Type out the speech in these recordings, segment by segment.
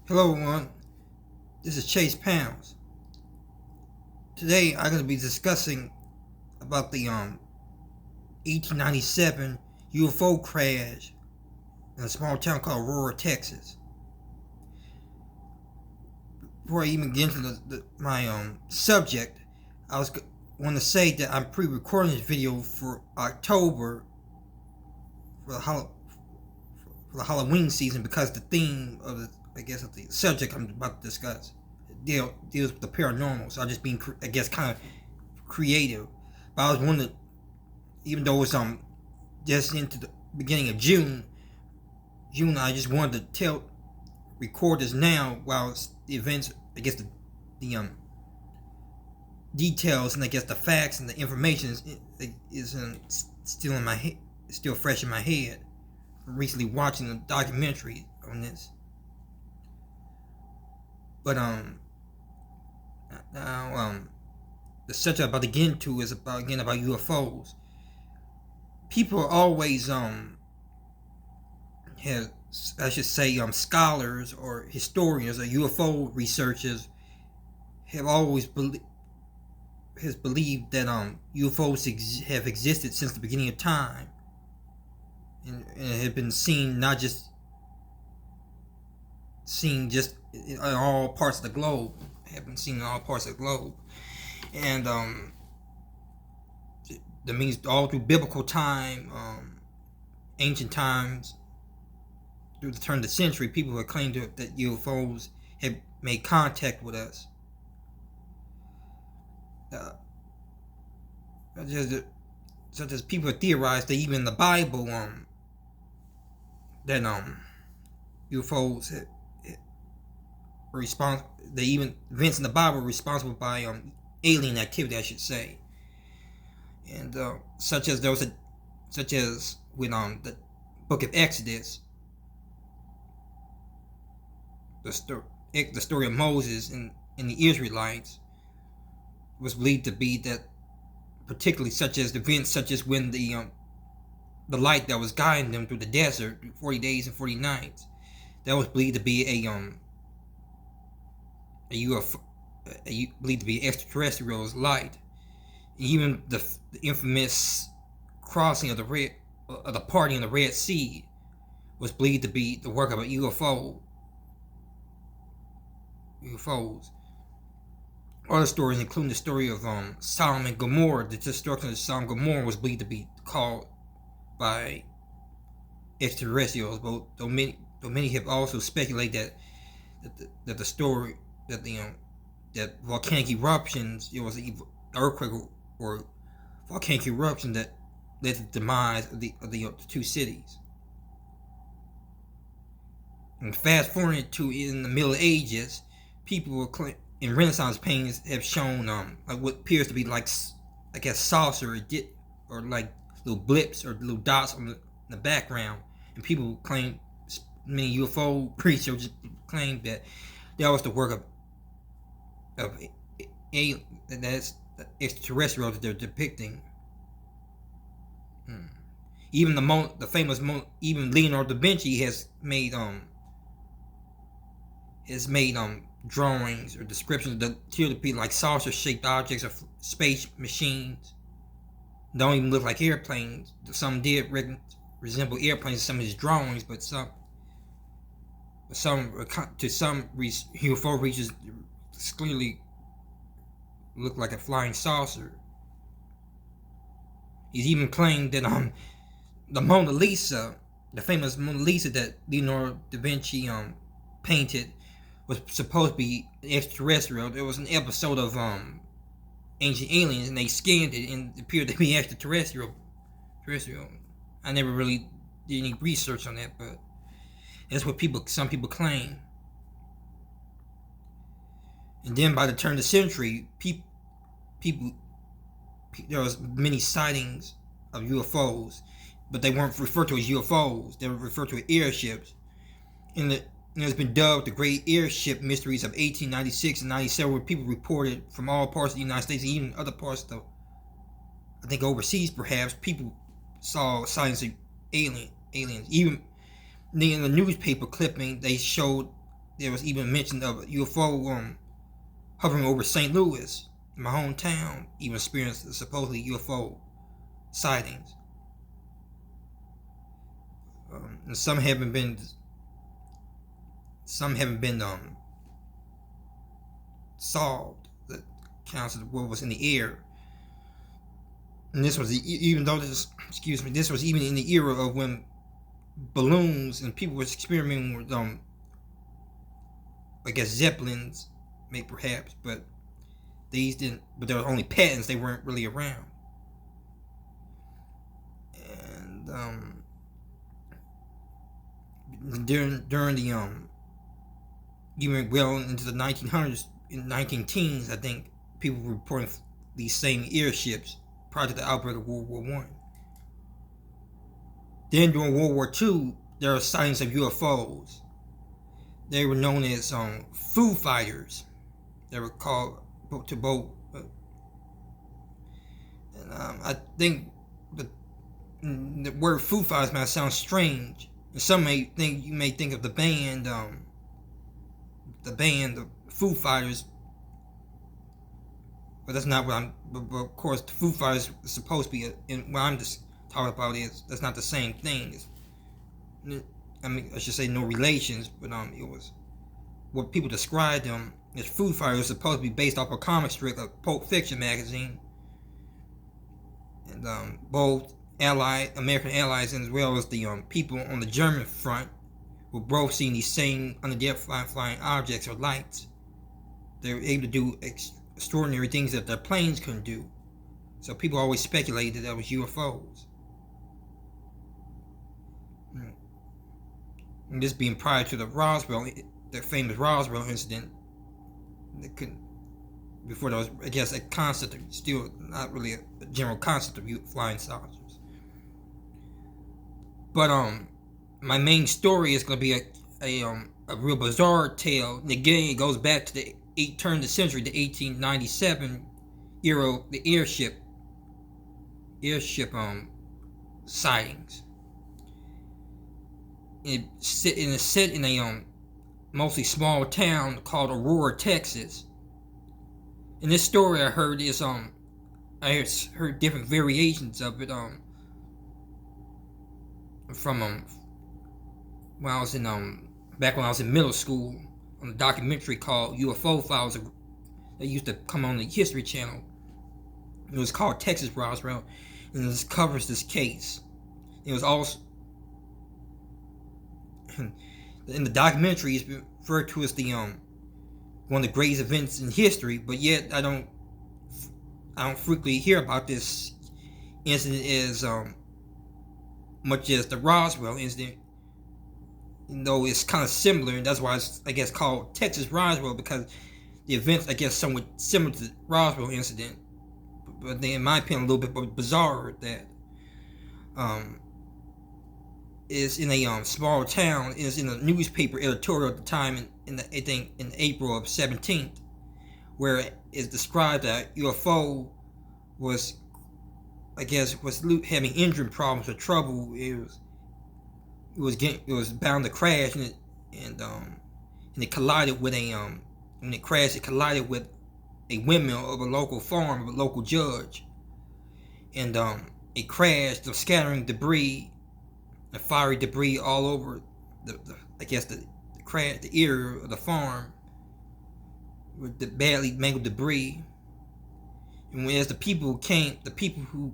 Hello everyone, this is Chase Pounds. Today I'm going to be discussing about the 1897 UFO crash in a small town called Aurora, Texas. Before I even get into my subject, I want to say that I'm pre-recording this video for October for the Halloween season because the theme of the subject I'm about to discuss deals with the paranormal. So I'm just being, kind of creative. But I was wondering, even though it's just into the beginning of June, I just wanted to record this now while the events, the details and the facts and the information is still in my head, still fresh in my head. From recently watching a documentary on this. But now the subject I'm about to get into is about UFOs. People are always scholars or historians or UFO researchers have always believed that UFOs have existed since the beginning of time, and have been seen in all parts of the globe. And that means all through biblical time, ancient times, through the turn of the century, people have claimed that UFOs have made contact with us. Such as people have theorized that even in the Bible, that UFOs were responsible. That even events in the Bible were responsible by alien activity, I should say. And such as with the Book of Exodus, the story of Moses and the Israelites was believed to be that, particularly such as when the light that was guiding them through the desert 40 days and 40 nights, that was believed to be a UFO, believed to be extraterrestrial's light. Even the infamous crossing of the party in the Red Sea was believed to be the work of a UFOs. Other stories, including the story of Sodom and Gomorrah, the destruction of Sodom and Gomorrah was believed to be caused by extraterrestrials. But though many have also speculated that the story that volcanic eruptions, it was an earthquake or volcanic eruption that led to the demise of the two cities. And fast forwarding to in the Middle Ages, people in Renaissance paintings have shown like what appears to be like saucer or like little blips or little dots on the background, and people claim, many UFO researchers claim that was the work of that's extraterrestrials that they're depicting. Even the famous even Leonardo da Vinci has made drawings or descriptions that appear to be like saucer-shaped objects or space machines. Don't even look like airplanes. Some did resemble airplanes in some of his drawings, but some UFO researchers clearly look like a flying saucer. He's even claimed that the Mona Lisa, the famous Mona Lisa that Leonardo da Vinci painted, was supposed to be extraterrestrial. There was an episode of Ancient Aliens, and they scanned it and it appeared to be extraterrestrial. I never really did any research on that, but that's what some people claim. And then by the turn of the century, there was many sightings of UFOs, but they weren't referred to as UFOs. They were referred to as airships. And it's been dubbed the Great Airship Mysteries of 1896 and 97, where people reported from all parts of the United States, even other parts of I think overseas perhaps, people saw sightings of aliens. Even in the newspaper clipping, they showed there was even mention of a UFO hovering over St. Louis, my hometown. Even experienced supposedly UFO sightings. And some haven't been solved. The accounts of what was in the air. And this was even though this was even in the era of when balloons and people were experimenting with I guess Zeppelins, maybe perhaps, but these didn't. But there were only patents; they weren't really around. And during the even well into the 1900s, in 19 teens, I think people were reporting these same airships prior to the outbreak of World War One. Then during World War II, there were sightings of UFOs. They were known as Foo Fighters. They were called to both. And I think the word Foo Fighters might sound strange. And some may think of the band the Foo Fighters. But that's not what I'm. But of course, the Foo Fighters is supposed to be. And what I'm just talking about is that's not the same thing. I mean, I should say no relations, but it was what people described them as. Foo Fighters was supposed to be based off a comic strip of Pulp Fiction magazine, and both American allies, as well as the people on the German front, were both seeing these same unidentified flying objects or lights. They were able to do extraordinary things that their planes couldn't do. So people always speculated that was UFOs. And this being prior to the famous Roswell incident, before there was, I guess, a concept, still not really a general concept of flying saucers. But my main story is going to be a real bizarre tale. And again, it goes back to the turn of the century, the 1897 era, the airship sightings. It's set in a mostly small town called Aurora, Texas. And this story I heard is I heard different variations of it from when I was in back when I was in middle school, on a documentary called UFO Files that used to come on the History Channel. It was called Texas Roswell, and it covers this case. It was also in the documentary, it's referred to as the one of the greatest events in history, but yet I don't frequently hear about this incident as much as the Roswell incident, though it's kind of similar, and that's why it's, I guess, called Texas Roswell, because the events, I guess, somewhat similar to the Roswell incident, but then in my opinion a little bit bizarre that is in a small town. Is in a newspaper editorial at the time I think in April of 17th, where it is described that UFO was, I guess, having engine problems or trouble. It was bound to crash, and it collided with when it crashed, it collided with a windmill of a local farm of a local judge, and it crashed, scattering debris, the fiery debris all over the area of the farm with the badly mangled debris. And as the people who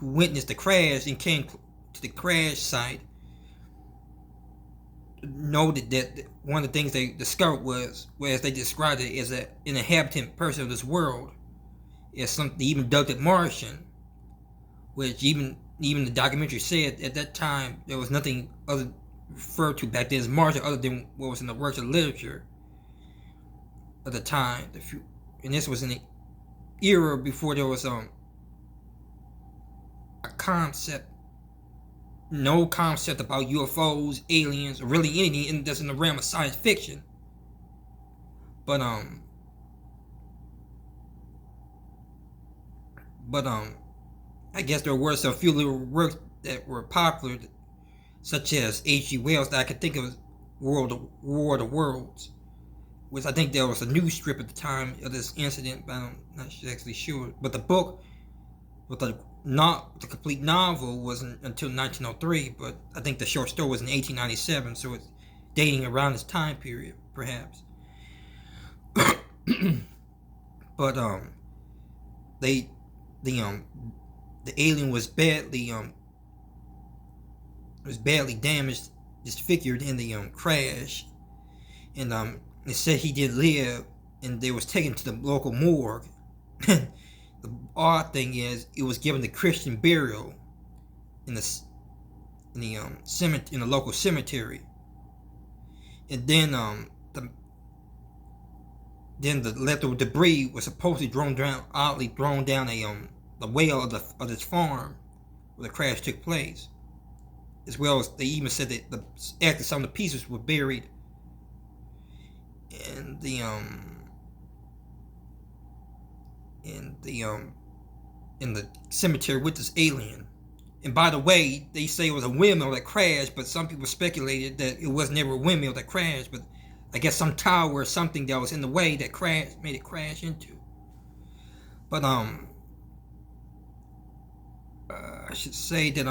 witnessed the crash and came to the crash site, noted that one of the things they discovered was, as they described it, as an inhabitant person of this world, as something even dubbed it Martian, which even the documentary said at that time there was nothing other referred to back then as Martian other than what was in the works of literature at the time. And this was in the era before there was a concept, no concept about UFOs, aliens, or really anything that's in the realm of science fiction. But I guess there were a few little works that were popular, such as H.G. Wells, that I could think of, War of the Worlds, which I think there was a news strip at the time of this incident, but I'm not actually sure. But the book, with the complete novel, wasn't until 1903. But I think the short story was in 1897, so it's dating around this time period, perhaps. But the alien was badly damaged, disfigured in the crash, and it said he did live, and they was taken to the local morgue. The odd thing is, it was given the Christian burial in the local cemetery, and then the leftover debris was supposedly thrown down the well of this farm where the crash took place. As well as they even said that some of the pieces were buried in the cemetery with this alien. And by the way, they say it was a windmill that crashed, but some people speculated that it was never a windmill that crashed, but I guess some tower or something that was in the way that made it crash into. But I should say that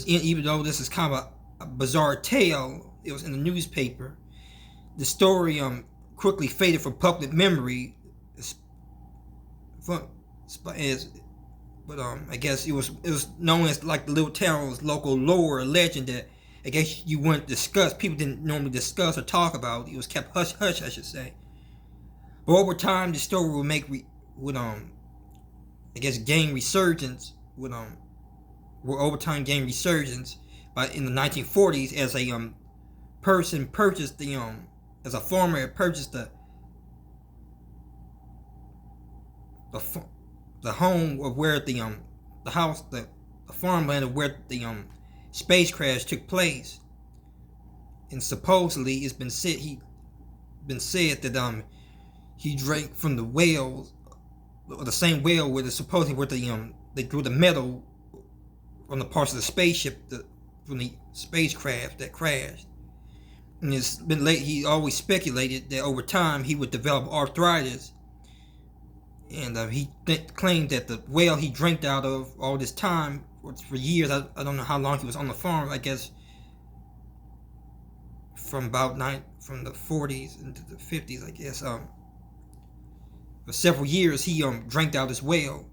even though this is kind of a bizarre tale, it was in the newspaper. The story quickly faded from public memory. But I guess it was known as like the little town's local lore or legend that I guess you wouldn't discuss. People didn't normally discuss or talk about. It was kept hush hush, I should say. But over time, the story would gain resurgence. Gain resurgence in the 1940s as a person purchased as a farmer purchased the home of where the house, the farmland of where the space crash took place, and supposedly it's been said that he drank from the well, or the same well where they drew the metal from the parts of the spaceship from the spacecraft that crashed. And it's been late. He always speculated that over time he would develop arthritis, and he claimed that the well he drank out of all this time for years. I don't know how long he was on the farm. I guess from the 40s into the 50s. I guess for several years he drank out his well,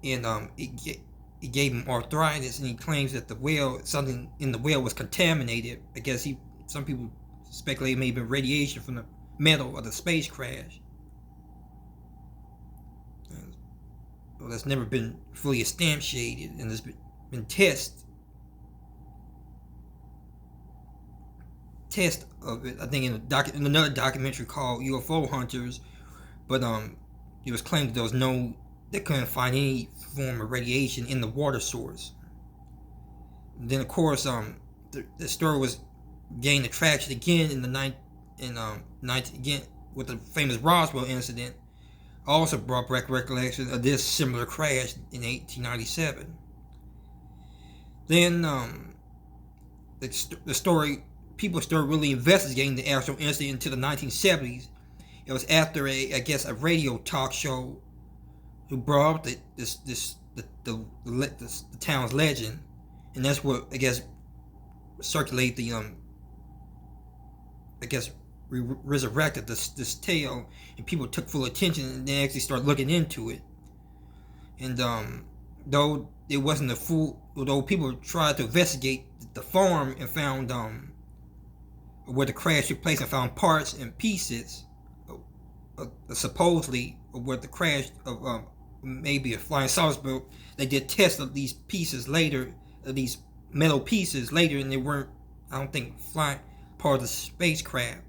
and it gave him arthritis, and he claims that something in the well was contaminated. I guess some people speculate maybe radiation from the metal of the space crash. Well, that's never been fully substantiated, and there's been tests of it. I think in another documentary called UFO Hunters, but it was claimed that they couldn't find any form of radiation in the water source. And then of course the story was gained attraction again again with the famous Roswell incident. Also brought back recollection of this similar crash in 1897. Then the story, people started really investigating the actual incident into the 1970s. It was after a radio talk show who brought up the town's legend, and that's what circulated resurrected this tale, and people took full attention, and they actually started looking into it. And though it wasn't although people tried to investigate the farm and found where the crash took place and found parts and pieces, supposedly of where the crash of maybe a flying saucer boat. They did tests of these pieces later, these metal pieces later, and they weren't, I don't think, flying part of the spacecraft.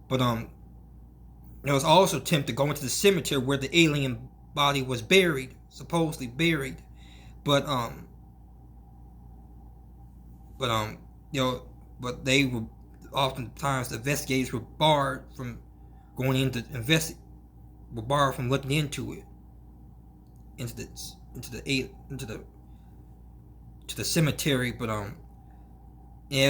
But there was also an attempt to go into the cemetery where the alien body was supposedly buried. But they were oftentimes, the investigators were barred from going into from looking into it, into the cemetery. But it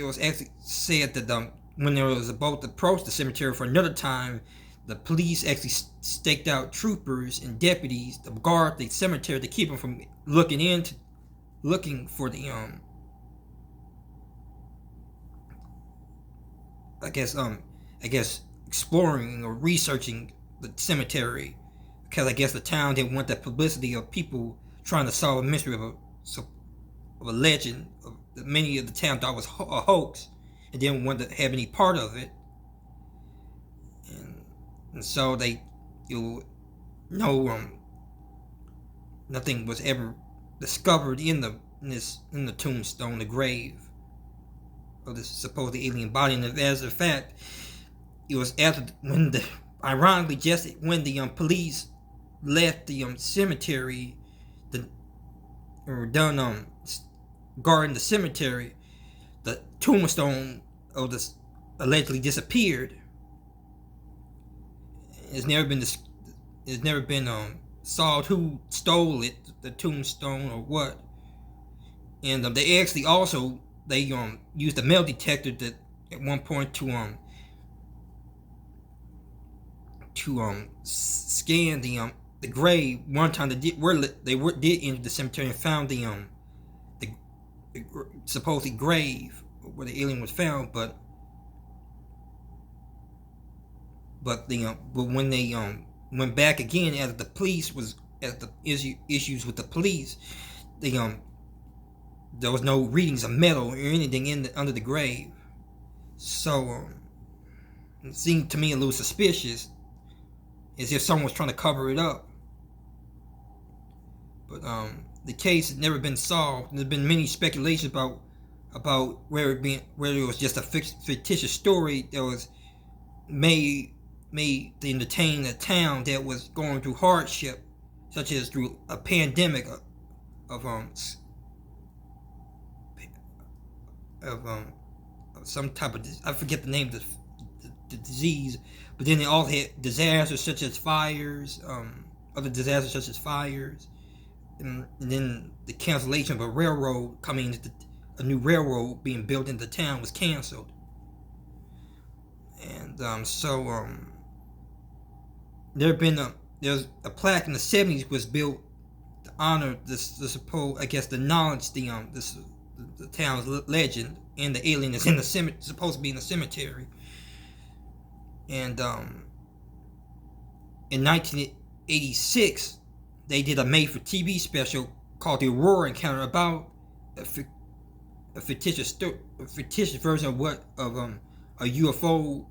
was actually said that when they was about to approach the cemetery for another time, the police actually staked out troopers and deputies to guard the cemetery to keep them from looking for the I guess exploring or researching the cemetery, because I guess the town didn't want that publicity of people trying to solve a mystery of a legend that many of the town thought was a hoax, and didn't want to have any part of it. And so nothing was ever discovered in the tombstone, the grave of this supposed alien body. And as a fact, it was ironically just when the police left the cemetery, or done guarding the cemetery, the tombstone of this allegedly disappeared. It's never been solved who stole it, the tombstone or what. And they actually also used a metal detector that at one point to scan the grave. One time they did enter the cemetery and found the supposedly grave where the alien was found, but when they went back again after the issues with the police, there was no readings of metal or anything under the grave. So it seemed to me a little suspicious, as if someone was trying to cover it up. But the case has never been solved. There's been many speculations about whether it was just a fictitious story that was made to entertain a town that was going through hardship, such as through a pandemic of some type of, I forget the name of the disease, but then they all had disasters such as fires, other disasters such as fires, and then the cancellation of a railroad coming into a new railroad being built into the town was canceled. And there's a plaque in the 70s was built to honor the knowledge, the town's legend, and the alien is supposed to be in the cemetery. And in 1986, they did a made-for-TV special called The Aurora Encounter about a fictitious version of a UFO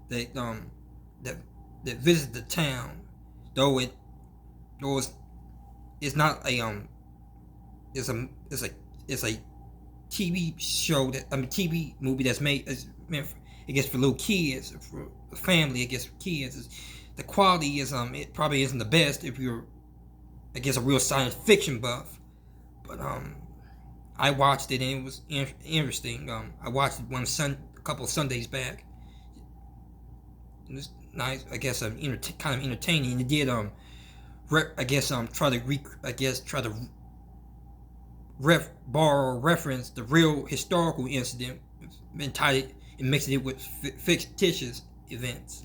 that visited the town. Though it's not it's a TV show TV movie that's made, I guess, for little kids, for a family, I guess, for kids. The quality it probably isn't the best if you're, I guess, a real science fiction buff. But I watched it and it was interesting. I watched it a couple of Sundays back. It was nice, I guess, kind of entertaining. And it did try to reference the real historical incident and mixing it with fictitious events.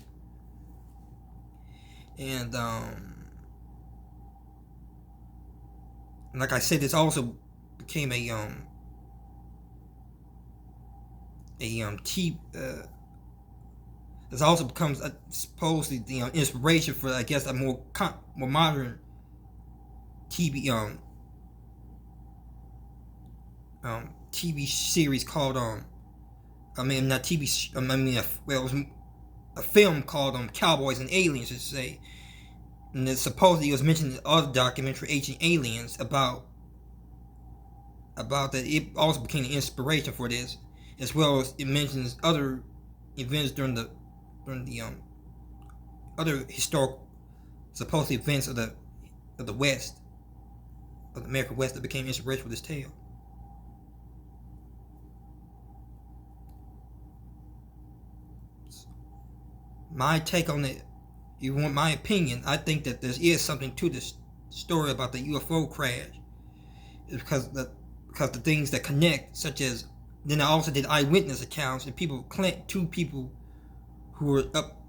And like I said, this also became this also becomes supposedly the inspiration for, I guess, a more modern TV TV series called it was a film called Cowboys and Aliens, to say. And it supposedly was mentioned in other documentary, Ancient Aliens, about that. It also became the inspiration for this, as well as it mentions other events during the other historical supposed events of the West, of the American West, that became inspiration for this tale. My take on it, you want my opinion, I think that there is something to this story about the UFO crash. It's because the things that connect, such as Then I also did eyewitness accounts, and two people who were up